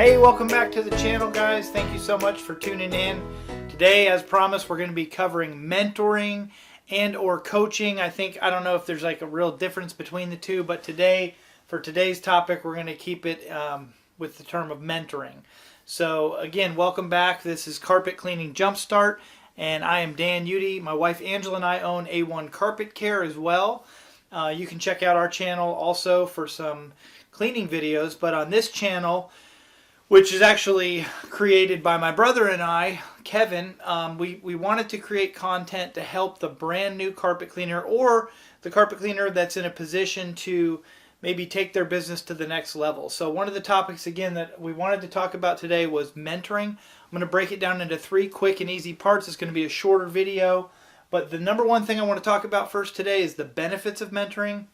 Hey, welcome back to the channel, guys. Thank you so much for tuning in. Today, as promised, we're going to be covering mentoring and or coaching. I don't know if there's like a real difference between the two, but today, for today's topic, we're going to keep it with the term of mentoring. So again, welcome back. This is Carpet Cleaning Jumpstart, and I am Dan Udy. My wife Angela and I own A1 Carpet Care as well. You can check out our channel also for some cleaning videos, but on this channel, which is actually created by my brother and I, Kevin, we wanted to create content to help the brand new carpet cleaner or the carpet cleaner that's in a position to maybe take their business to the next level. So one of the topics, again, that we wanted to talk about today was mentoring. I'm going to break it down into 3 quick and easy parts. It's going to be a shorter video, but the number one thing I want to talk about first today is the benefits of mentoring.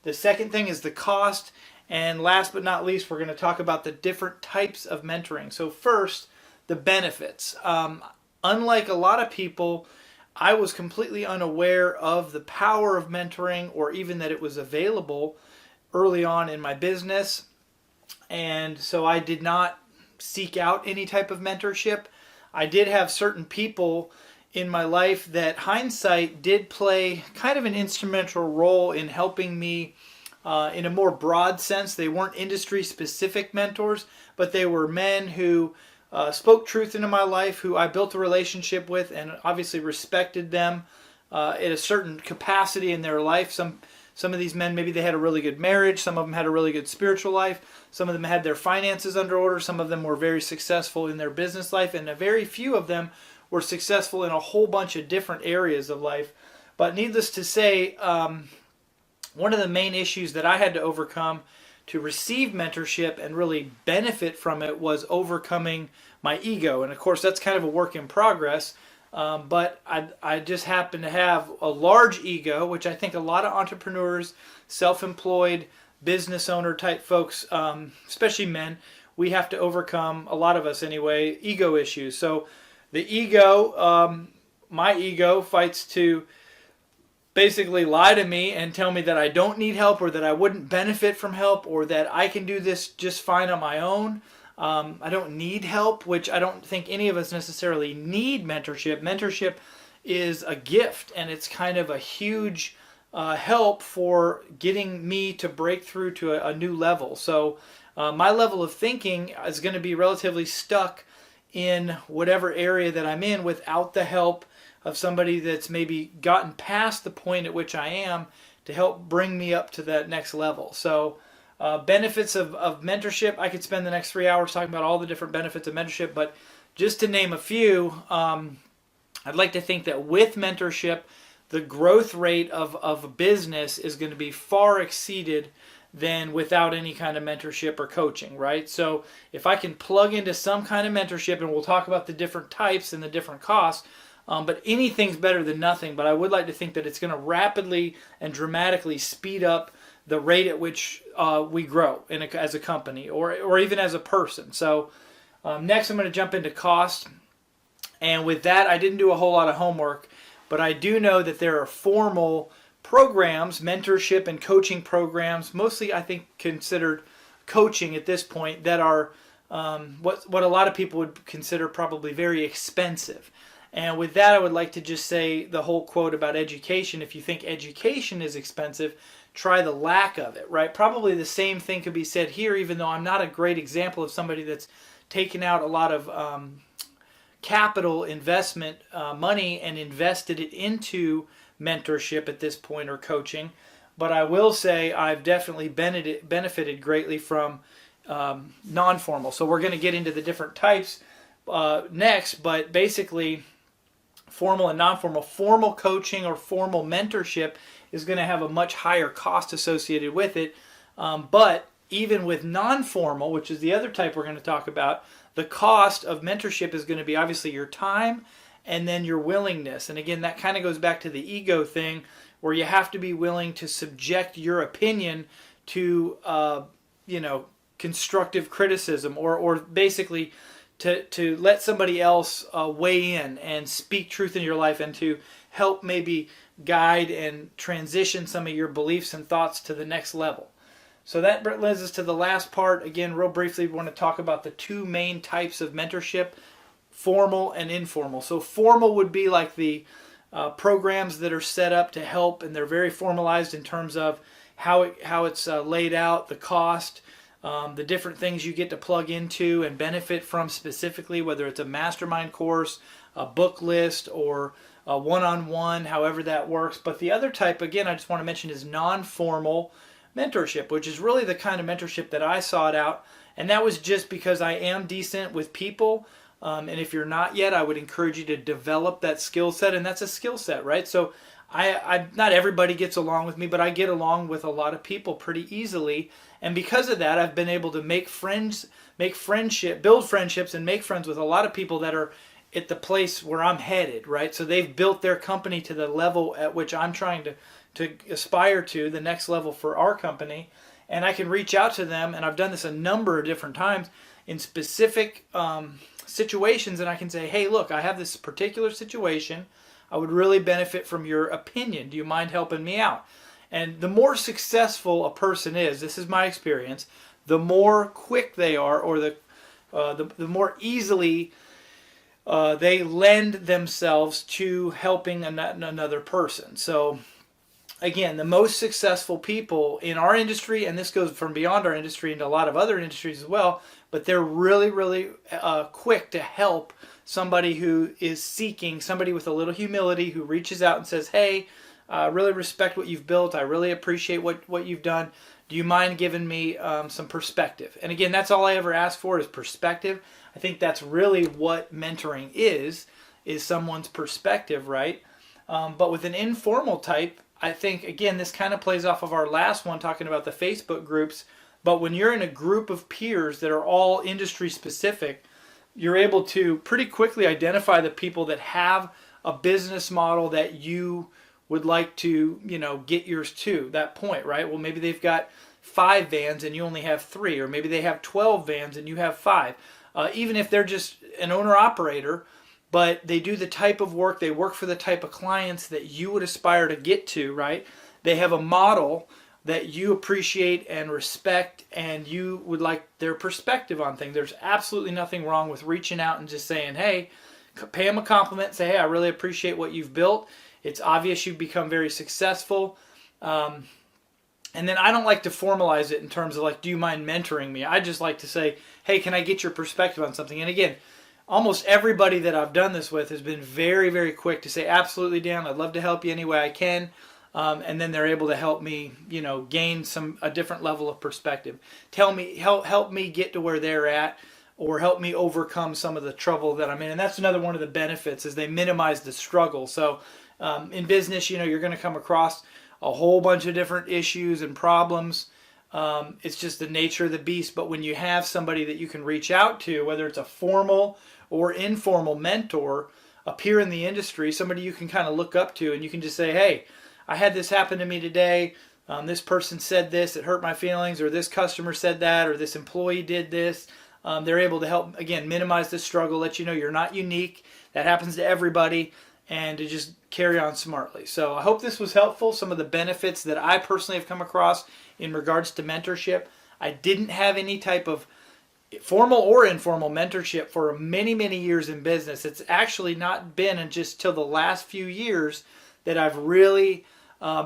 The second thing is the cost. And last but not least, we're going to talk about the different types of mentoring. So first, the benefits. Unlike a lot of people, I was completely unaware of the power of mentoring or even that it was available early on in my business. And so I did not seek out any type of mentorship. I did have certain people in my life that hindsight did play kind of an instrumental role in helping me in a more broad sense. They weren't industry-specific mentors, but they were men who spoke truth into my life, who I built a relationship with and obviously respected them at a certain capacity in their life. Some of these men, maybe they had a really good marriage. Some of them had a really good spiritual life. Some of them had their finances under order. Some of them were very successful in their business life, and a very few of them were successful in a whole bunch of different areas of life. But needless to say, one of the main issues that I had to overcome to receive mentorship and really benefit from it was overcoming my ego. And of course, that's kind of a work in progress. But I just happen to have a large ego, which I think a lot of entrepreneurs, self-employed, business owner type folks, especially men, we have to overcome, a lot of us anyway, ego issues. So the ego, my ego fights to basically lie to me and tell me that I don't need help or that I wouldn't benefit from help or that I can do this just fine on my own. I don't need help, which I don't think any of us necessarily need mentorship. Mentorship is a gift, and it's kind of a huge help for getting me to break through to a new level. So my level of thinking is going to be relatively stuck in whatever area that I'm in without the help of somebody that's maybe gotten past the point at which I am to help bring me up to that next level. So benefits of mentorship, I could spend the next 3 hours talking about all the different benefits of mentorship, but just to name a few, I'd like to think that with mentorship, the growth rate of a business is going to be far exceeded than without any kind of mentorship or coaching, right? So if I can plug into some kind of mentorship, and we'll talk about the different types and the different costs, but anything's better than nothing. But I would like to think that it's going to rapidly and dramatically speed up the rate at which we grow as a company or even as a person. So next I'm going to jump into cost. And with that, I didn't do a whole lot of homework, but I do know that there are formal programs, mentorship and coaching programs, mostly I think considered coaching at this point, that are what a lot of people would consider probably very expensive. And with that, I would like to just say the whole quote about education. If you think education is expensive, try the lack of it, right? Probably the same thing could be said here, even though I'm not a great example of somebody that's taken out a lot of capital investment money and invested it into mentorship at this point or coaching. But I will say I've definitely benefited greatly from non-formal. So we're going to get into the different types next, but basically formal and non-formal. Formal coaching or formal mentorship is going to have a much higher cost associated with it. But even with non-formal, which is the other type we're going to talk about, the cost of mentorship is going to be obviously your time and then your willingness. And again, that kind of goes back to the ego thing, where you have to be willing to subject your opinion to, constructive criticism or basically to let somebody else weigh in and speak truth in your life and to help maybe guide and transition some of your beliefs and thoughts to the next level. So that leads us to the last part. Again, real briefly, we want to talk about the two main types of mentorship, formal and informal. So formal would be like the programs that are set up to help, and they're very formalized in terms of how it's laid out, the cost, the different things you get to plug into and benefit from specifically, whether it's a mastermind course, a book list, or a one-on-one, however that works. But the other type, again, I just want to mention is non-formal mentorship, which is really the kind of mentorship that I sought out. And that was just because I am decent with people. And if you're not yet, I would encourage you to develop that skill set. And that's a skill set, right? So I not everybody gets along with me, but I get along with a lot of people pretty easily. And because of that, I've been able to make friends, build friendships, and make friends with a lot of people that are at the place where I'm headed, right? So they've built their company to the level at which I'm trying to aspire to, the next level for our company. And I can reach out to them, and I've done this a number of different times in specific situations, and I can say, hey, look, I have this particular situation. I would really benefit from your opinion. Do you mind helping me out? And the more successful a person is, this is my experience, the more quick they are, or the more easily they lend themselves to helping another person. So again, the most successful people in our industry, and this goes from beyond our industry into a lot of other industries as well, but they're really, really quick to help somebody who is seeking, somebody with a little humility who reaches out and says, hey, I really respect what you've built. I really appreciate what you've done. Do you mind giving me some perspective? And again, that's all I ever ask for is perspective. I think that's really what mentoring is someone's perspective, right? But with an informal type, I think, again, this kind of plays off of our last one talking about the Facebook groups, but when you're in a group of peers that are all industry specific, you're able to pretty quickly identify the people that have a business model that you would like to, get yours to that point, right? Well, maybe they've got 5 vans and you only have 3, or maybe they have 12 vans and you have 5. Even if they're just an owner-operator, but they do the type of work, they work for the type of clients that you would aspire to get to, right? They have a model that you appreciate and respect, and you would like their perspective on things. There's absolutely nothing wrong with reaching out and just saying, hey, pay them a compliment, say, hey, I really appreciate what you've built. It's obvious you've become very successful. And then I don't like to formalize it in terms of like, do you mind mentoring me? I just like to say, hey, can I get your perspective on something? And again, almost everybody that I've done this with has been very, very quick to say, absolutely, Dan, I'd love to help you any way I can. And then they're able to help me, gain a different level of perspective. Help me get to where they're at, or help me overcome some of the trouble that I'm in. And that's another one of the benefits, is they minimize the struggle. So in business, you're going to come across a whole bunch of different issues and problems. It's just the nature of the beast. But when you have somebody that you can reach out to, whether it's a formal or informal mentor, a peer in the industry, somebody you can kind of look up to, and you can just say, hey, I had this happen to me today. This person said this, it hurt my feelings, or this customer said that, or this employee did this. They're able to help, again, minimize the struggle, let you know you're not unique. That happens to everybody, and to just carry on smartly. So I hope this was helpful. Some of the benefits that I personally have come across in regards to mentorship. I didn't have any type of formal or informal mentorship for many, many years in business. It's actually not been just till the last few years that I've really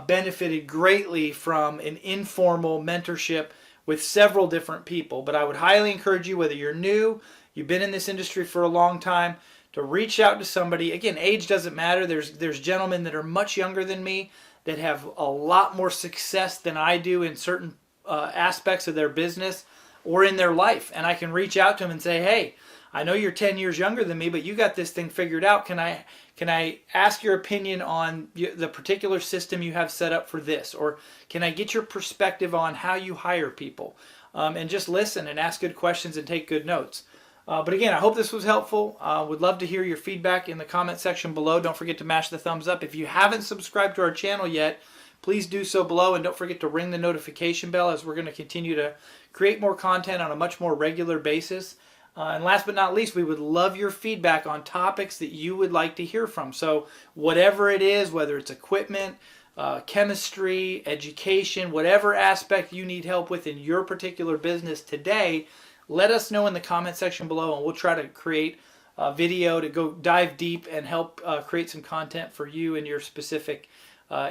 benefited greatly from an informal mentorship with several different people. But I would highly encourage you, whether you're new, you've been in this industry for a long time, to reach out to somebody. Again, age doesn't matter. There's gentlemen that are much younger than me that have a lot more success than I do in certain aspects of their business or in their life. And I can reach out to them and say, hey, I know you're 10 years younger than me, but you got this thing figured out. Can I ask your opinion on the particular system you have set up for this? Or can I get your perspective on how you hire people? And just listen and ask good questions and take good notes. But again, I hope this was helpful. Would love to hear your feedback in the comment section below. Don't forget to mash the thumbs up. If you haven't subscribed to our channel yet, please do so below, and don't forget to ring the notification bell, as we're going to continue to create more content on a much more regular basis. And last but not least, we would love your feedback on topics that you would like to hear from. So whatever it is, whether it's equipment, chemistry, education, whatever aspect you need help with in your particular business today, let us know in the comment section below, and we'll try to create a video to go dive deep and help create some content for you and your specific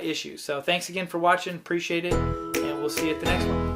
issues. So thanks again for watching. Appreciate it, and we'll see you at the next one.